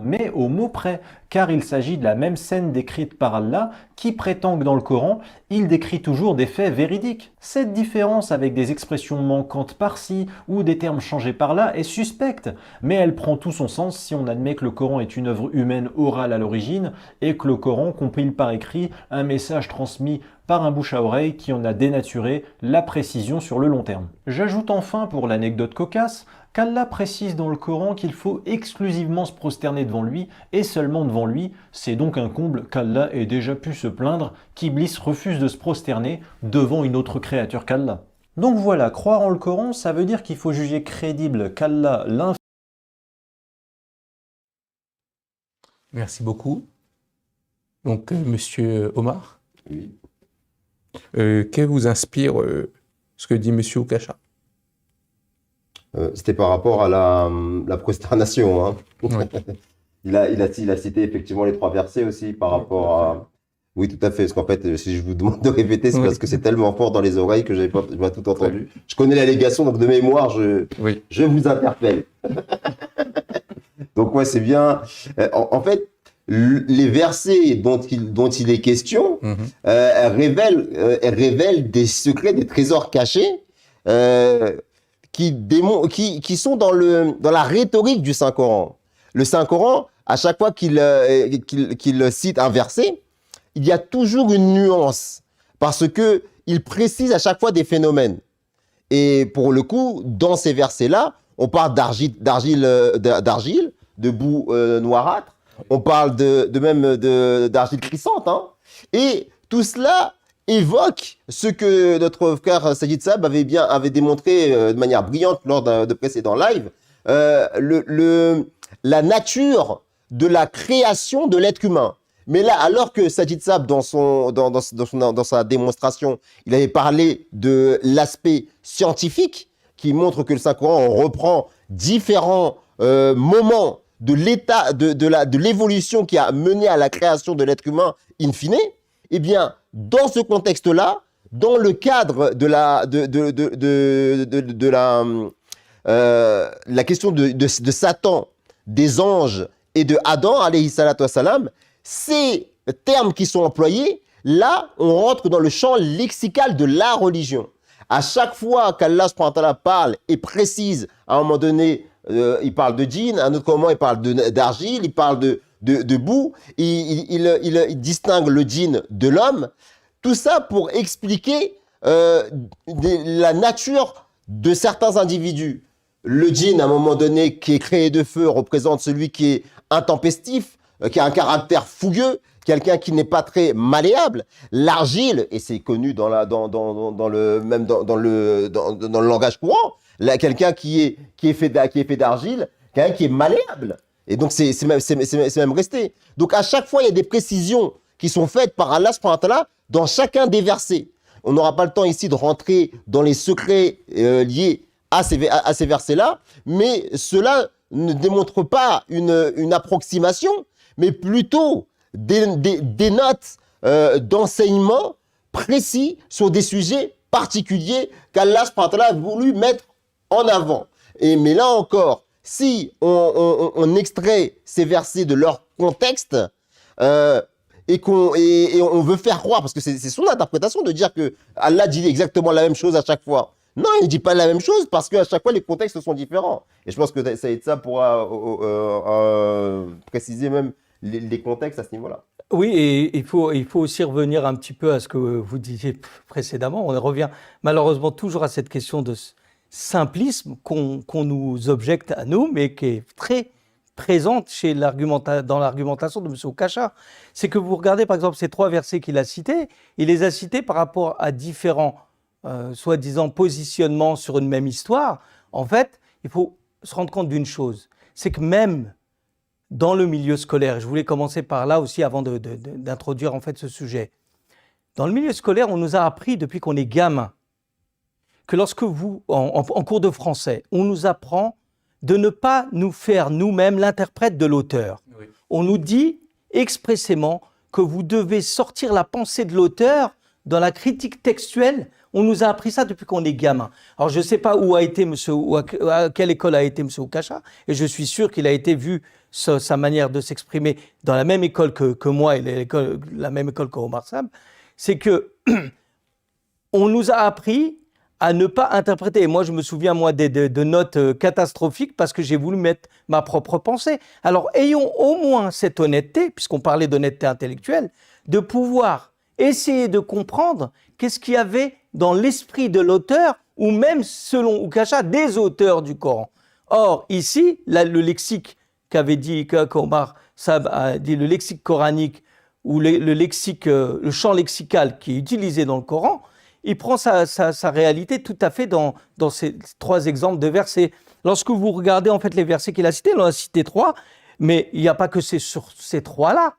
mais au mot près, car il s'agit de la même scène décrite par Allah qui prétend que dans le Coran, il décrit toujours des faits véridiques. Cette différence avec des expressions manquantes par-ci ou des termes changés par-là est suspecte, mais elle prend tout son sens si on admet que le Coran est une œuvre humaine orale à l'origine et que le Coran compile par écrit un message transmis par un bouche à oreille qui en a dénaturé la précision sur le long terme. J'ajoute enfin pour l'anecdote cocasse qu'Allah précise dans le Coran qu'il faut exclusivement se prosterner devant lui et seulement devant lui. C'est donc un comble qu'Allah ait déjà pu se plaindre qu'Iblis refuse de se prosterner devant une autre créature qu'Allah. Donc voilà, croire en le Coran, ça veut dire qu'il faut juger crédible qu'Allah l'infini. Merci beaucoup. Donc, Monsieur Omar, Oui. que vous inspire ce que dit Monsieur Oukasha? C'était par rapport à la prosternation, hein. Oui. Il a cité effectivement les 3 versets aussi par rapport à... Oui, tout à fait. Parce qu'en fait, si je vous demande de répéter, c'est Oui. parce que c'est tellement fort dans les oreilles que j'ai pas tout entendu. Je connais l'allégation, donc de mémoire, Oui. je vous interpelle. Donc ouais, c'est bien. En fait, les versets dont il est question, Mhm. elles révèlent des secrets, des trésors cachés, qui sont dans la rhétorique du Saint-Coran. Le Saint-Coran, à chaque fois qu'il cite un verset, il y a toujours une nuance, parce que il précise à chaque fois des phénomènes. Et pour le coup, dans ces versets-là, on parle d'argile, de boue noirâtre, on parle même d'argile crissante, hein. Et tout cela évoque ce que notre frère Sajid Saab avait démontré de manière brillante lors de précédents lives, la nature de la création de l'être humain. Mais là, alors que Sajid Saab, dans sa démonstration, il avait parlé de l'aspect scientifique, qui montre que le Saint-Coran reprend différents moments de l'état, de l'évolution qui a mené à la création de l'être humain in fine, eh bien, dans ce contexte-là, dans le cadre de la question de Satan, des anges et de Adam, alayhi salatu wassalam, ces termes qui sont employés, là, on rentre dans le champ lexical de la religion. À chaque fois qu'Allah subhanahu wa ta'ala parle et précise, à un moment donné, il parle de djinn, à un autre moment, il parle d'argile, il parle de boue, il distingue le djinn de l'homme. Tout ça pour expliquer la nature de certains individus. Le djinn, à un moment donné, qui est créé de feu, représente celui qui est intempestif, qui a un caractère fougueux, quelqu'un qui n'est pas très malléable. L'argile, et c'est connu dans le langage courant, quelqu'un qui est fait d'argile, quelqu'un qui est malléable. Et donc c'est même resté. Donc à chaque fois, il y a des précisions qui sont faites par Allah subhanahu wa ta'ala dans chacun des versets. On n'aura pas le temps ici de rentrer dans les secrets liés à ces versets-là, mais cela ne démontre pas une approximation, mais plutôt des notes d'enseignement précis sur des sujets particuliers qu'Allah subhanahu wa ta'ala a voulu mettre en avant. Mais là encore, si on extrait ces versets de leur contexte et on veut faire croire, parce que c'est son interprétation de dire que Allah dit exactement la même chose à chaque fois. Non, il ne dit pas la même chose parce qu'à chaque fois, les contextes sont différents. Et je pense que ça pourra préciser même les contextes à ce niveau-là. Oui, et il faut aussi revenir un petit peu à ce que vous disiez précédemment. On revient malheureusement toujours à cette question de simplisme qu'on nous objecte à nous, mais qui est très présente dans l'argumentation de M. Oukasha. C'est que vous regardez par exemple ces 3 versets qu'il a cités, il les a cités par rapport à différents soi-disant positionnements sur une même histoire. En fait, il faut se rendre compte d'une chose, c'est que même dans le milieu scolaire, je voulais commencer par là aussi avant d'introduire en fait ce sujet. Dans le milieu scolaire, on nous a appris depuis qu'on est gamin que lorsque en cours de français, on nous apprend de ne pas nous faire nous-mêmes l'interprète de l'auteur. Oui. On nous dit expressément que vous devez sortir la pensée de l'auteur dans la critique textuelle. On nous a appris ça depuis qu'on est gamin. Alors je ne sais pas où a été à quelle école a été M. Oukasha, et je suis sûr qu'il a été vu sa manière de s'exprimer dans la même école que moi et la même école que Omar Sam, c'est que on nous a appris à ne pas interpréter. Et moi, je me souviens, de notes catastrophiques parce que j'ai voulu mettre ma propre pensée. Alors, ayons au moins cette honnêteté, puisqu'on parlait d'honnêteté intellectuelle, de pouvoir essayer de comprendre qu'est-ce qu'il y avait dans l'esprit de l'auteur, ou même, selon Oukacha, des auteurs du Coran. Or, ici, le lexique qu'Omar Saab a dit, le lexique coranique, ou le champ lexical qui est utilisé dans le Coran, il prend sa réalité tout à fait dans ces 3 exemples de versets. Lorsque vous regardez en fait les versets qu'il a cités, il en a cité 3, mais il n'y a pas que sur ces 3-là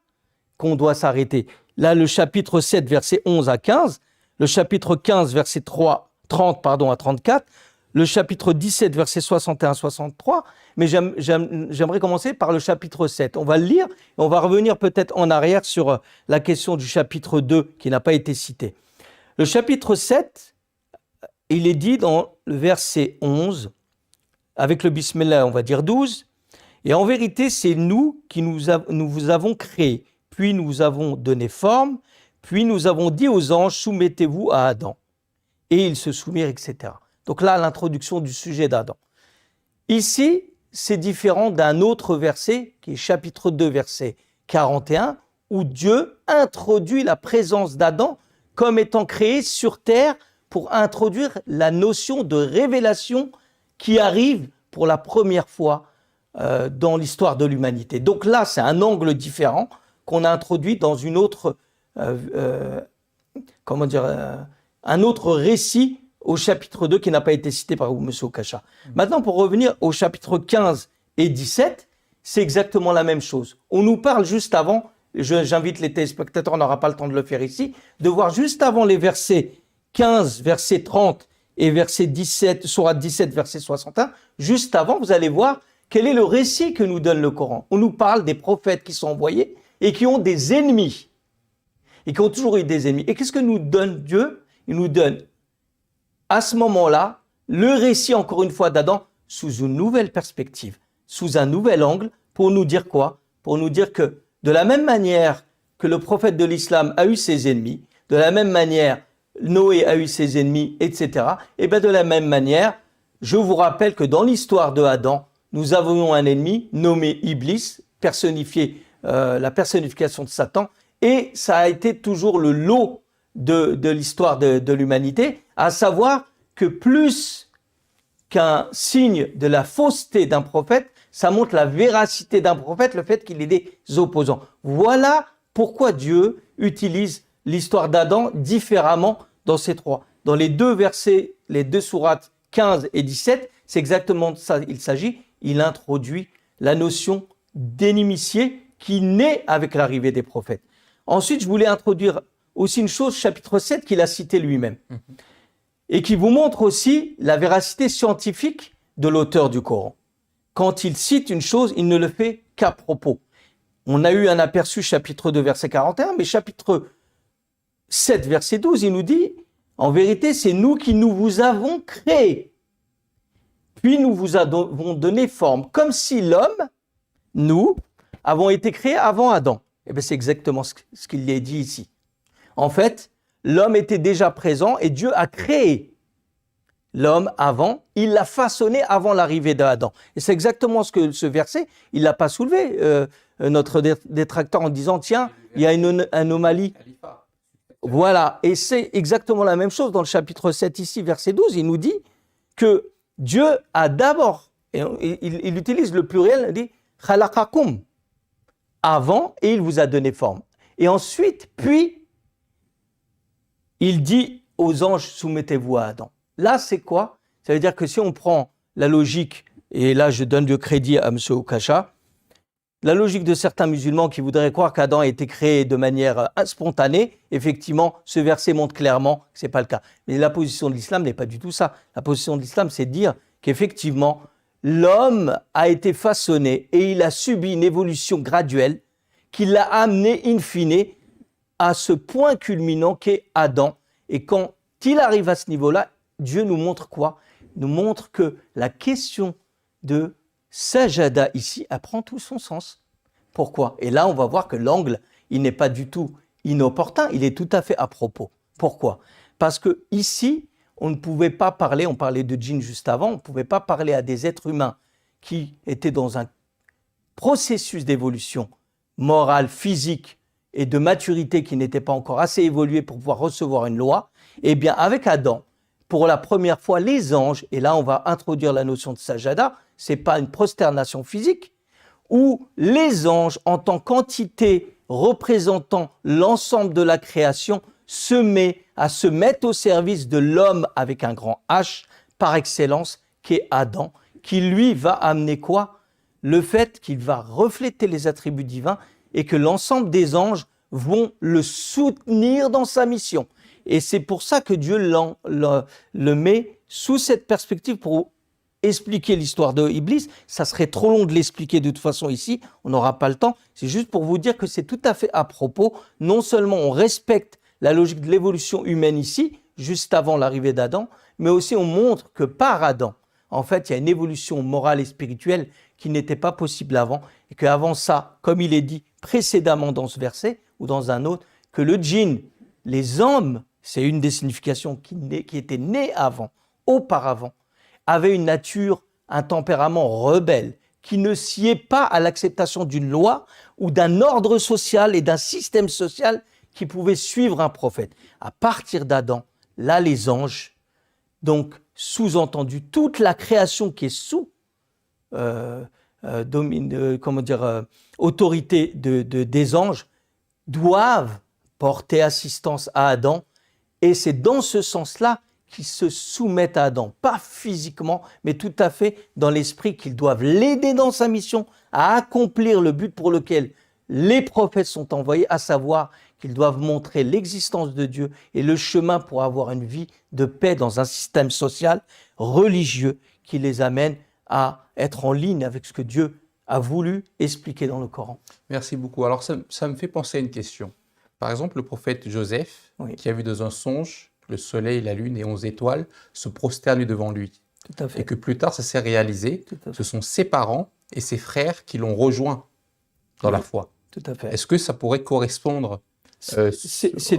qu'on doit s'arrêter. Là, le chapitre 7, versets 11 à 15, le chapitre 15, versets 30 à 34, le chapitre 17, versets 61 à 63, mais j'aimerais commencer par le chapitre 7. On va le lire et on va revenir peut-être en arrière sur la question du chapitre 2 qui n'a pas été cité. Le chapitre 7, il est dit dans le verset 11, avec le Bismillah, on va dire 12, et en vérité, c'est nous qui nous vous avons créé, puis nous vous avons donné forme, puis nous avons dit aux anges, soumettez-vous à Adam. Et ils se soumirent, etc. Donc là, l'introduction du sujet d'Adam. Ici, c'est différent d'un autre verset, qui est chapitre 2, verset 41, où Dieu introduit la présence d'Adam comme étant créé sur terre pour introduire la notion de révélation qui arrive pour la première fois dans l'histoire de l'humanité. Donc là, c'est un angle différent qu'on a introduit dans une autre, un autre récit au chapitre 2 qui n'a pas été cité par vous, M. Oukacha. Maintenant, pour revenir au chapitre 15 et 17, c'est exactement la même chose. On nous parle juste avant, j'invite les téléspectateurs, on n'aura pas le temps de le faire ici, de voir juste avant les versets 15, verset 30 et verset 17, sourate 17, verset 61, juste avant, vous allez voir quel est le récit que nous donne le Coran. On nous parle des prophètes qui sont envoyés et qui ont des ennemis, et qui ont toujours eu des ennemis. Et qu'est-ce que nous donne Dieu? Il nous donne, à ce moment-là, le récit, encore une fois, d'Adam, sous une nouvelle perspective, sous un nouvel angle, pour nous dire quoi? Pour nous dire que, de la même manière que le prophète de l'islam a eu ses ennemis, de la même manière, Noé a eu ses ennemis, etc., et bien de la même manière, je vous rappelle que dans l'histoire de Adam, nous avons un ennemi nommé Iblis, personnifié, la personnification de Satan, et ça a été toujours le lot de l'histoire de l'humanité, à savoir que plus qu'un signe de la fausseté d'un prophète, ça montre la véracité d'un prophète, le fait qu'il ait des opposants. Voilà pourquoi Dieu utilise l'histoire d'Adam différemment dans ces 3. Dans les 2 versets, les 2 sourates 15 et 17, c'est exactement de ça il s'agit. Il introduit la notion d'inimitié qui naît avec l'arrivée des prophètes. Ensuite, je voulais introduire aussi une chose, chapitre 7, qu'il a cité lui-même, et qui vous montre aussi la véracité scientifique de l'auteur du Coran. Quand il cite une chose, il ne le fait qu'à propos. On a eu un aperçu, chapitre 2, verset 41, mais chapitre 7, verset 12, il nous dit, en vérité, c'est nous qui nous vous avons créé, puis nous vous avons donné forme, comme si l'homme, nous, avons été créés avant Adam. Et bien, c'est exactement ce qu'il est dit ici. En fait, l'homme était déjà présent et Dieu a créé l'homme avant, il l'a façonné avant l'arrivée d'Adam. Et c'est exactement ce que ce verset, il l'a pas soulevé, notre détracteur, en disant, tiens, il y a une anomalie. Voilà, et c'est exactement la même chose dans le chapitre 7 ici, verset 12, il nous dit que Dieu a d'abord, et il utilise le pluriel, il dit « khalaqakum » avant, et il vous a donné forme. Et ensuite, puis, il dit aux anges, soumettez-vous à Adam. Là, c'est quoi? Ça veut dire que si on prend la logique, et là je donne du crédit à M. Oukacha, la logique de certains musulmans qui voudraient croire qu'Adam a été créé de manière spontanée, effectivement, ce verset montre clairement que ce n'est pas le cas. Mais la position de l'islam n'est pas du tout ça. La position de l'islam, c'est de dire qu'effectivement, l'homme a été façonné et il a subi une évolution graduelle qui l'a amené in fine à ce point culminant qu'est Adam. Et quand il arrive à ce niveau-là, Dieu nous montre quoi? Il nous montre que la question de sajada ici, elle prend tout son sens. Pourquoi? Et là, on va voir que l'angle, il n'est pas du tout inopportun, il est tout à fait à propos. Pourquoi? Parce que ici, on ne pouvait pas parler, on parlait de djinn juste avant, on ne pouvait pas parler à des êtres humains qui étaient dans un processus d'évolution morale, physique et de maturité qui n'était pas encore assez évolué pour pouvoir recevoir une loi. Eh bien, avec Adam, pour la première fois, les anges, et là on va introduire la notion de sajada, ce n'est pas une prosternation physique, où les anges, en tant qu'entité représentant l'ensemble de la création, se mettent au service de l'homme avec un grand H, par excellence, qui est Adam, qui lui va amener quoi? Le fait qu'il va refléter les attributs divins et que l'ensemble des anges vont le soutenir dans sa mission. Et c'est pour ça que Dieu le met sous cette perspective pour expliquer l'histoire de Iblis. Ça serait trop long de l'expliquer de toute façon ici, on n'aura pas le temps. C'est juste pour vous dire que c'est tout à fait à propos. Non seulement on respecte la logique de l'évolution humaine ici, juste avant l'arrivée d'Adam, mais aussi on montre que par Adam, en fait, il y a une évolution morale et spirituelle qui n'était pas possible avant, et qu'avant ça, comme il est dit précédemment dans ce verset, ou dans un autre, que le djinn, les hommes, c'est une des significations qui était née auparavant, avaient une nature, un tempérament rebelle, qui ne sied pas à l'acceptation d'une loi ou d'un ordre social et d'un système social qui pouvait suivre un prophète. À partir d'Adam, là les anges, donc sous-entendu toute la création qui est sous autorité des anges, doivent porter assistance à Adam, et c'est dans ce sens-là qu'ils se soumettent à Adam, pas physiquement, mais tout à fait dans l'esprit qu'ils doivent l'aider dans sa mission à accomplir le but pour lequel les prophètes sont envoyés, à savoir qu'ils doivent montrer l'existence de Dieu et le chemin pour avoir une vie de paix dans un système social, religieux, qui les amène à être en ligne avec ce que Dieu a voulu expliquer dans le Coran. Merci beaucoup. Alors, ça me fait penser à une question. Par exemple, le prophète Joseph, Oui. qui a vu dans un songe le soleil, la lune et 11 étoiles se prosterner devant lui. Tout à fait. Et que plus tard, ça s'est réalisé. Tout à fait. Ce sont ses parents et ses frères qui l'ont rejoint dans la foi. Tout à fait. Est-ce que ça pourrait correspondre C'est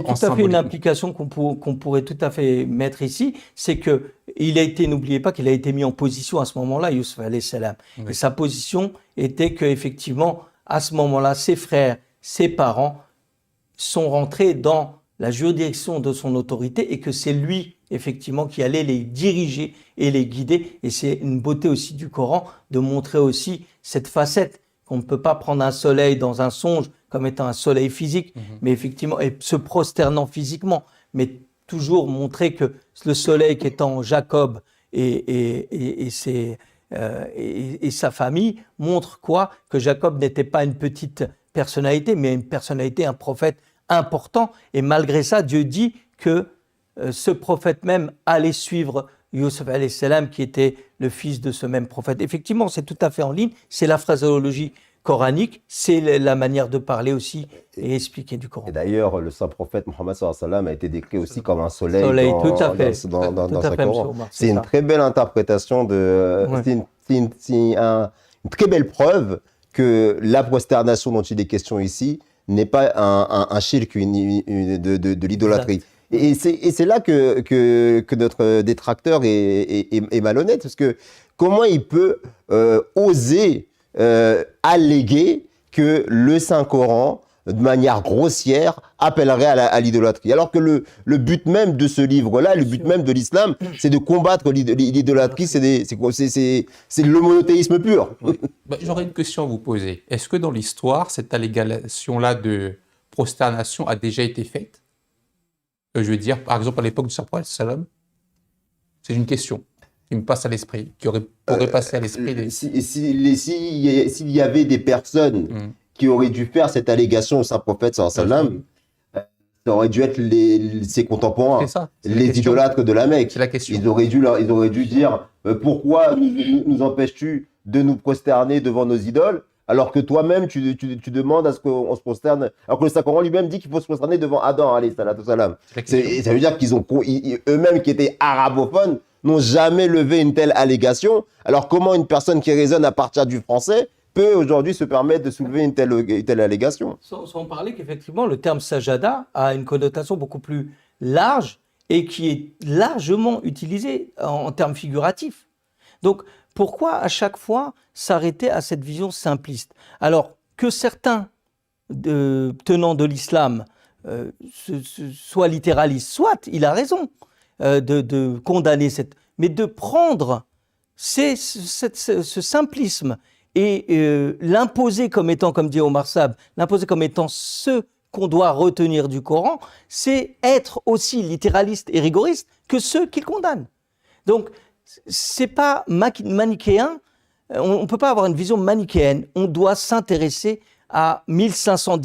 tout à fait une implication qu'on pourrait tout à fait mettre ici, c'est que n'oubliez pas qu'il a été mis en position à ce moment-là, Youssef alayhi salam. Oui. Et sa position était qu'effectivement, à ce moment-là, ses frères, ses parents sont rentrés dans la juridiction de son autorité et que c'est lui, effectivement, qui allait les diriger et les guider. Et c'est une beauté aussi du Coran de montrer aussi cette facette qu'on ne peut pas prendre un soleil dans un songe comme étant un soleil physique, mais effectivement, et se prosternant physiquement, mais toujours montrer que le soleil qui est en Jacob et sa famille montre quoi? Que Jacob n'était pas une petite personnalité, mais une personnalité, un prophète important. Et malgré ça, Dieu dit que ce prophète même allait suivre Youssef alayhi salam, qui était le fils de ce même prophète. Effectivement, c'est tout à fait en ligne, c'est la phraséologie coranique, c'est la manière de parler aussi et expliquer du Coran. Et d'ailleurs, le saint prophète Mohammed sallallahu alayhi wa sallam a été décrit aussi comme un soleil, tout à fait. dans sa Coran. C'est une très belle interprétation c'est une très belle preuve que la prosternation dont il est question ici n'est pas un shirk, de l'idolâtrie. Et c'est là que notre détracteur est malhonnête, parce que comment il peut oser alléguer que le Saint-Coran, de manière grossière, appellerait à l'idolâtrie. Alors que le but même de ce livre-là, le but même de l'islam, c'est de combattre l'idolâtrie, c'est le monothéisme pur. Oui. J'aurais une question à vous poser. Est-ce que dans l'histoire, cette allégation-là de prosternation a déjà été faite? Je veux dire, par exemple, à l'époque du prophète sallam. C'est une question qui me passe à l'esprit, qui pourrait passer à l'esprit. S'il y avait des personnes qui auraient dû faire cette allégation au Saint-Prophète, sallam, ça aurait dû être ses contemporains, les idolâtres de la Mecque. C'est la question. Ils auraient dû dire pourquoi nous empêches-tu de nous prosterner devant nos idoles, alors que toi-même tu demandes à ce qu'on se prosterne, alors que le Saint-Coran lui-même dit qu'il faut se prosterner devant Adam, alayhi salatu salam. Ça veut dire qu'ils ont eux-mêmes qui étaient arabophones n'ont jamais levé une telle allégation. Alors comment une personne qui raisonne à partir du français peut aujourd'hui se permettre de soulever une telle allégation? Sans parler qu'effectivement, le terme sajada a une connotation beaucoup plus large et qui est largement utilisé en termes figuratifs. Donc, pourquoi à chaque fois s'arrêter à cette vision simpliste? Alors que certains tenants de l'islam soient littéralistes, soit, il a raison de condamner mais de prendre ce simplisme et l'imposer comme étant, comme dit Omar Saab, l'imposer comme étant ce qu'on doit retenir du Coran, c'est être aussi littéraliste et rigoriste que ceux qui le condamnent. Donc, c'est pas manichéen, on ne peut pas avoir une vision manichéenne, on doit s'intéresser à 1500 ans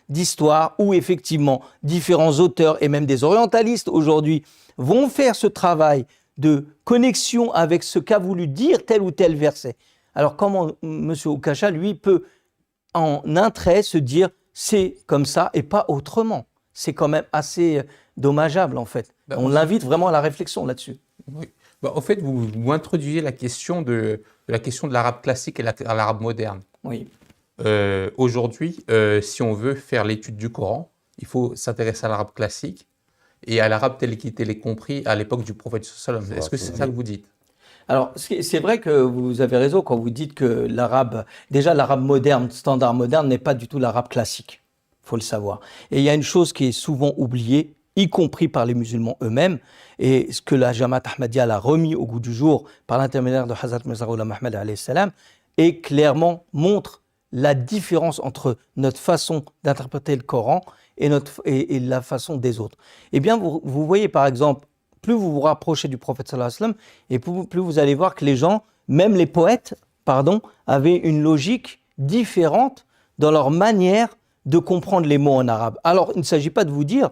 d'histoire où effectivement différents auteurs et même des orientalistes aujourd'hui vont faire ce travail de connexion avec ce qu'a voulu dire tel ou tel verset. Alors comment M. Oukacha, lui, peut en un trait se dire c'est comme ça et pas autrement? C'est quand même assez dommageable en fait. On l'invite vraiment à la réflexion là-dessus. Oui. En fait, vous introduisez la question de l'arabe classique et l'arabe moderne. Oui. Aujourd'hui, si on veut faire l'étude du Coran, il faut s'intéresser à l'arabe classique et à l'arabe tel qu'il était compris à l'époque du prophète sallallahu alayhi wa sallam. Est-ce que c'est ça que vous dites? Alors, c'est vrai que vous avez raison quand vous dites que l'arabe moderne, standard moderne, n'est pas du tout l'arabe classique. Il faut le savoir. Et il y a une chose qui est souvent oubliée, y compris par les musulmans eux-mêmes, et ce que la Jamaat Ahmadiyya a remis au goût du jour par l'intermédiaire de Hazrat Mirza Ghulam Ahmad alayhi salam, et clairement montre la différence entre notre façon d'interpréter le Coran et la façon des autres. Eh bien, vous voyez par exemple, plus vous vous rapprochez du prophète sallallahu alayhi wa sallam, et plus vous allez voir que les gens, même les poètes, avaient une logique différente dans leur manière de comprendre les mots en arabe. Alors, il ne s'agit pas de vous dire,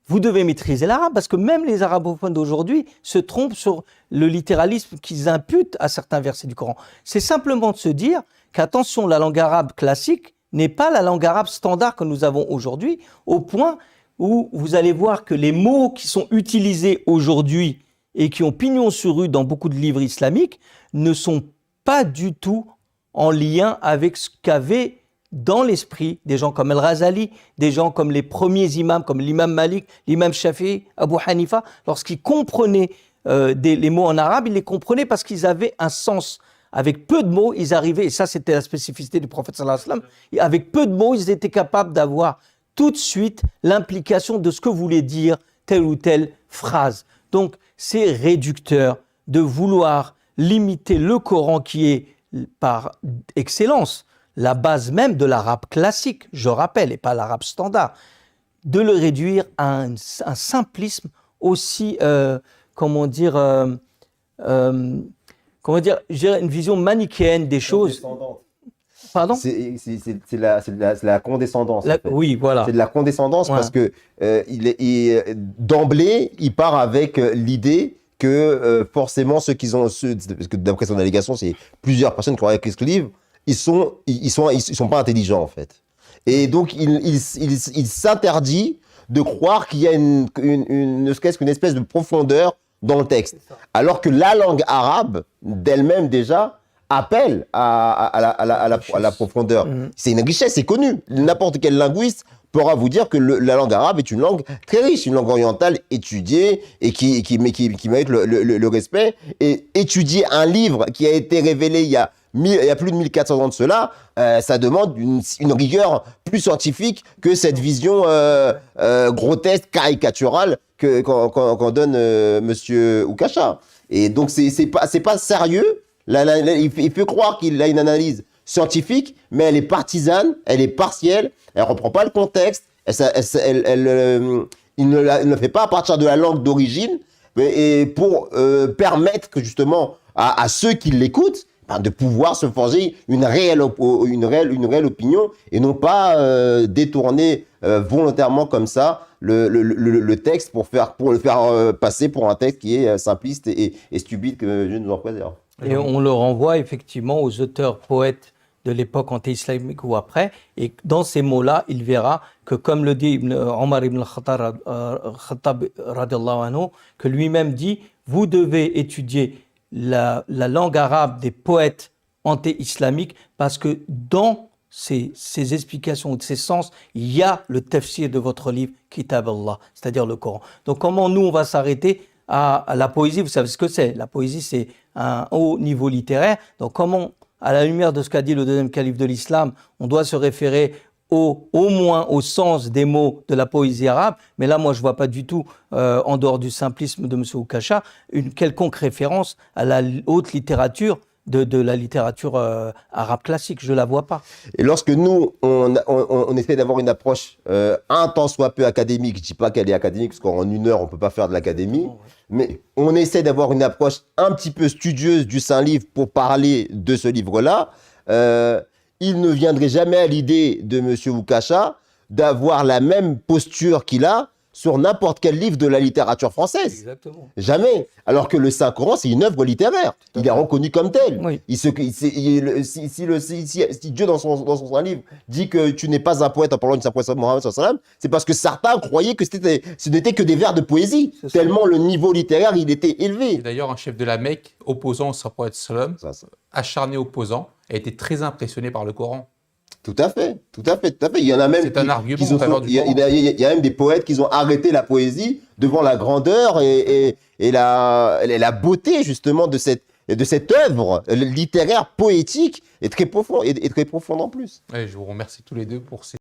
vous devez maîtriser l'arabe, parce que même les arabophones d'aujourd'hui se trompent sur le littéralisme qu'ils imputent à certains versets du Coran. C'est simplement de se dire qu'attention, la langue arabe classique n'est pas la langue arabe standard que nous avons aujourd'hui, au point où vous allez voir que les mots qui sont utilisés aujourd'hui et qui ont pignon sur rue dans beaucoup de livres islamiques ne sont pas du tout en lien avec ce qu'avaient dans l'esprit des gens comme Al-Ghazali, des gens comme les premiers imams, comme l'imam Malik, l'imam Shafi'i, Abu Hanifa, lorsqu'ils comprenaient les mots en arabe, ils les comprenaient parce qu'ils avaient un sens. Avec peu de mots, ils arrivaient, et ça c'était la spécificité du prophète sallallahu alayhi wa sallam, avec peu de mots, ils étaient capables d'avoir tout de suite l'implication de ce que voulait dire telle ou telle phrase. Donc c'est réducteur de vouloir limiter le Coran qui est par excellence la base même de l'arabe classique, je rappelle, et pas l'arabe standard, de le réduire à un simplisme aussi, une vision manichéenne des choses. Pardon ? C'est la condescendance. En fait. Oui, voilà. C'est de la condescendance parce que d'emblée, il part avec l'idée que forcément ceux qui ont, parce que d'après son allégation, c'est plusieurs personnes qui ont écrit ce livre, ils sont pas intelligents en fait. Et donc il s'interdit de croire qu'il y a ne serait-ce qu'une espèce de profondeur dans le texte, alors que la langue arabe d'elle-même déjà appelle à la profondeur. C'est une richesse, c'est connu. N'importe quel linguiste pourra vous dire que la langue arabe est une langue très riche, une langue orientale étudiée et qui mérite le respect. Et étudier un livre qui a été révélé il y a plus de 1400 ans de cela, ça demande une rigueur plus scientifique que cette vision grotesque, caricaturale qu'en donne Monsieur Oukacha. Et donc c'est pas sérieux. Il peut croire qu'il a une analyse scientifique, mais elle est partisane, elle est partielle, elle reprend pas le contexte, il ne le fait pas à partir de la langue d'origine, et pour permettre que justement à ceux qui l'écoutent de pouvoir se forger une réelle opinion et non pas détourner volontairement comme ça le texte pour le faire passer pour un texte qui est simpliste et stupide, que Dieu nous en préserve. Et on le renvoie effectivement aux auteurs poètes de l'époque anti-islamique ou après. Et dans ces mots-là, il verra que, comme le dit Omar ibn al-Khattab, radiallahu anhu, que lui-même dit, vous devez étudier la langue arabe des poètes anti-islamiques parce que dans ces explications ou de ces sens, il y a le tafsir de votre livre, Kitab Allah, c'est-à-dire le Coran. Donc comment nous, on va s'arrêter à la poésie? Vous savez ce que c'est. La poésie, c'est un haut niveau littéraire. Donc comment, à la lumière de ce qu'a dit le deuxième calife de l'islam, on doit se référer au moins au sens des mots de la poésie arabe, mais là, moi, je ne vois pas du tout, en dehors du simplisme de M. Oukacha, une quelconque référence à la haute littérature de la littérature arabe classique. Je ne la vois pas. Et lorsque nous, on essaie d'avoir une approche un tant soit peu académique, je ne dis pas qu'elle est académique, parce qu'en 1 heure, on ne peut pas faire de l'académie, mais on essaie d'avoir une approche un petit peu studieuse du Saint-Livre pour parler de ce livre-là, il ne viendrait jamais à l'idée de M. Oukacha d'avoir la même posture qu'il a sur n'importe quel livre de la littérature française. Exactement. Jamais. Alors que le Saint-Coran, c'est une œuvre littéraire. Il est reconnu comme tel. Oui. Si Dieu, dans son Saint-Livre, dit que tu n'es pas un poète en parlant du Saint-Prophète Mohammed, c'est parce que certains croyaient que ce n'était que des vers de poésie, tellement le niveau littéraire, il était élevé. Et d'ailleurs, un chef de la Mecque, opposant au Saint-Prophète, acharné opposant, a été très impressionné par le Coran. Tout à fait, tout à fait, tout à fait. Il y en a même C'est un argument en faveur du Coran. il y a même des poètes qui ont arrêté la poésie devant la grandeur et la beauté justement de cette œuvre littéraire poétique et très profonde en plus. Ouais, je vous remercie tous les deux pour ces